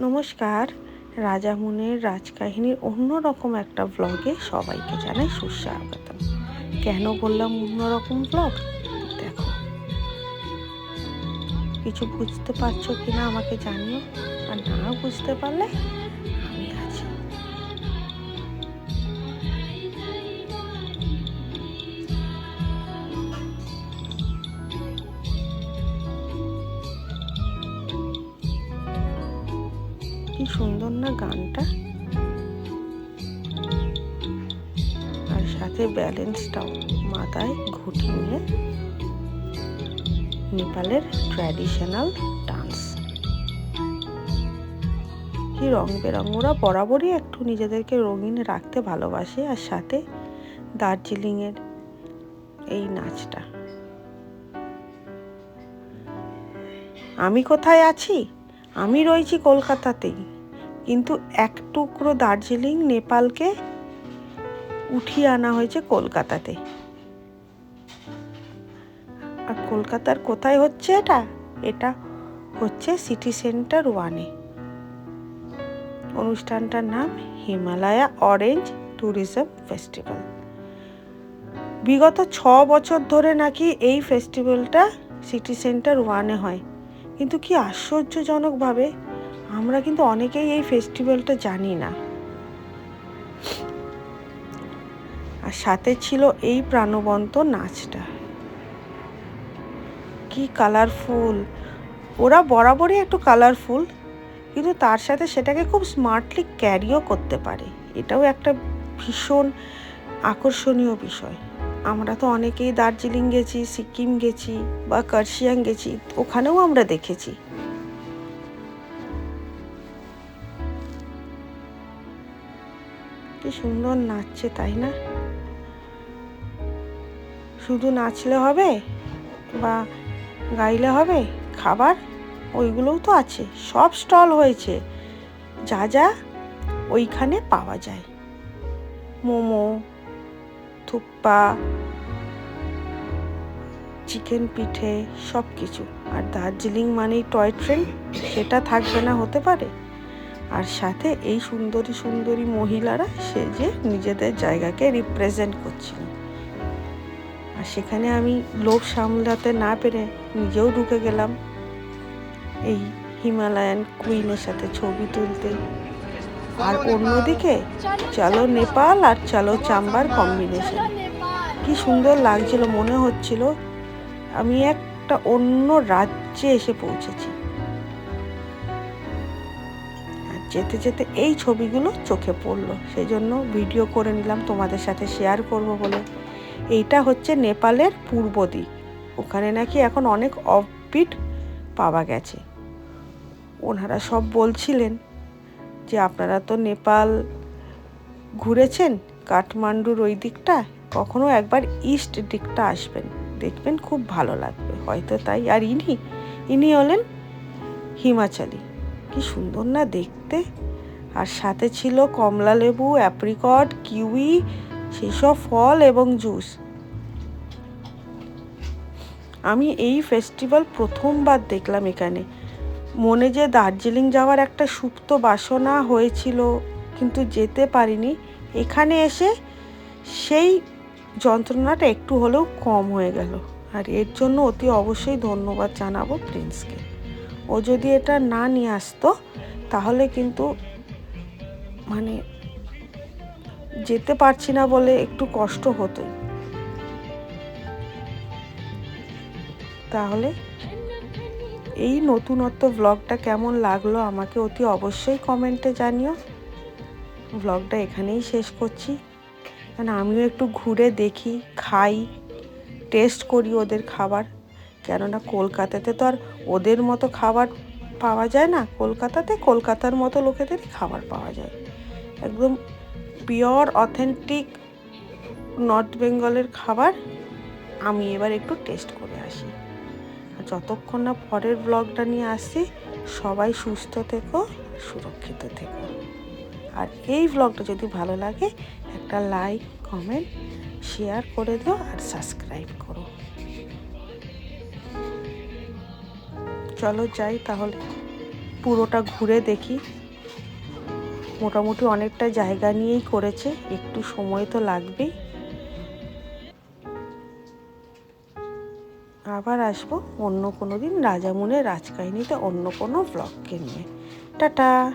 নমস্কার। রাজামনের রাজকাহিনীর অন্যরকম একটা ব্লগে সবাইকে জানাই সুস্বাগতম। কেন বললাম অন্যরকম ব্লগ? দেখো, কিছু বুঝতে পারছো কিনা আমাকে জানিও, আর না বুঝতে পারলে আমি আছি। কি সুন্দর না গানটা, আর সাথে ব্যালেন্সটাও, মাথায় ঘুটি নিয়ে নেপালের ট্র্যাডিশনাল ডান্স। কি রং বেরং, ওরা বরাবরই একটু নিজেদেরকে রঙিন রাখতে ভালোবাসে। আর সাথে দার্জিলিংয়ের এই নাচটা। আমি কোথায় আছি? আমি রয়েছি কলকাতাতেই, কিন্তু এক টুকরো দার্জিলিং নেপালকে উঠিয়ে আনা হয়েছে কলকাতাতে। আর কলকাতার কোথায় হচ্ছে এটা? এটা হচ্ছে সিটি সেন্টার 1-এ। অনুষ্ঠানটার নাম হিমালয়া অরেঞ্জ ট্যুরিজম ফেস্টিভ্যাল। বিগত 6 বছর ধরে নাকি এই ফেস্টিভ্যালটা সিটি সেন্টার 1-এ হয়। কিন্তু কি আশ্চর্যজনকভাবে আমরা কিন্তু অনেকেই এই ফেস্টিভ্যালটা জানি না। আর সাথে ছিল এই প্রাণবন্ত নাচটা। কি কালারফুল! ওরা বরাবরই একটু কালারফুল, কিন্তু তার সাথে সেটাকে খুব স্মার্টলি ক্যারিও করতে পারে। এটাও একটা ভীষণ আকর্ষণীয় বিষয়। আমরা তো অনেকেই দার্জিলিং গেছি, সিকিম গেছি বা কার্শিয়াং গেছি, ওখানেও আমরা দেখেছি। কি সুন্দর নাচছে, তাই না? শুধু নাচলে হবে বা গাইলে হবে? খাবার ওইগুলোও তো আছে, সব স্টল হয়েছে, যা যা ওইখানে পাওয়া যায়। মোমো, থুপ্পা, চিকেন পিঠে, সব কিছু। আর দার্জিলিং মানেই টয় ট্রেন, সেটা থাকবে না হতে পারে? আর সাথে এই সুন্দরী সুন্দরী মহিলারা সেজে নিজেদের জায়গাকে রিপ্রেজেন্ট করছিল। আর সেখানে আমি লোভ সামলাতে না পেরে নিজেও ঢুকে গেলাম এই হিমালয়ান কুইনের সাথে ছবি তুলতে। আর অন্যদিকে চলো নেপাল আর চলো চাম্বার কম্বিনেশন। কি সুন্দর লাগছিল, মনে হচ্ছিল আমি একটা অন্য রাজ্যে এসে পৌঁছেছি। আর যেতে যেতে এই ছবিগুলো চোখে পড়লো, সেই জন্য ভিডিও করে নিলাম তোমাদের সাথে শেয়ার করব বলে। এইটা হচ্ছে নেপালের পূর্ব দিক। ওখানে নাকি এখন অনেক অফবিট পাওয়া গেছে। ওনারা সব বলছিলেন যে আপনারা তো নেপাল ঘুরেছেন, কাঠমান্ডুর ওই দিকটা, কখনো একবার ইস্ট দিকটা আসবেন, দেখবেন খুব ভালো লাগবে। হয়তো তাই। আর ইনি হলেন হিমাচলি। কি সুন্দর না দেখতে! আর সাথে ছিল কমলা লেবু, অ্যাপ্রিকট, কিউই, সেসব ফল এবং জুস। আমি এই ফেস্টিভ্যাল প্রথমবার দেখলাম এখানে। মনে যে দার্জিলিং যাওয়ার একটা সুপ্ত বাসনা হয়েছিল, কিন্তু যেতে পারিনি, এখানে এসে সেই যন্ত্রণাটা একটু হলেও কম হয়ে গেল। আর এর জন্য অতি অবশ্যই ধন্যবাদ জানাবো প্রিন্সকে। ও যদি এটা না নিয়ে আসতো তাহলে কিন্তু মানে যেতে পারছি না বলে একটু কষ্ট হতোই। তাহলে এই নতুনত্ব ব্লগটা কেমন লাগলো আমাকে অতি অবশ্যই কমেন্টে জানিও। ব্লগটা এখানেই শেষ করছি, কারণ আমিও একটু ঘুরে দেখি, খাই, টেস্ট করি ওদের খাবার। কেননা কলকাতাতে তো আর ওদের মতো খাবার পাওয়া যায় না। কলকাতার মতো লোকেদেরই খাবার পাওয়া যায়, একদম পিওর অথেন্টিক নর্থ বেঙ্গলের খাবার। আমি এবার একটু টেস্ট করে আসি। আর যতক্ষণ না পরের ব্লগটা নিয়ে আসছি, সবাই সুস্থ থেকো, সুরক্ষিত থেকো। আর এই ব্লগটা যদি ভালো লাগে একটা লাইক, কমেন্ট, শেয়ার করে দিও আর সাবস্ক্রাইব করো। চলো যাই তাহলে। পুরোটা ঘুরে দেখি। মোটামুটি অনেকটা জায়গা নিয়েই করেছে, একটু সময় তো লাগবেই। আবার আসবো অন্য কোনো দিন রাজামনের রাজকাহিনীতে অন্য কোনো ব্লগকে নিয়ে। টাটা।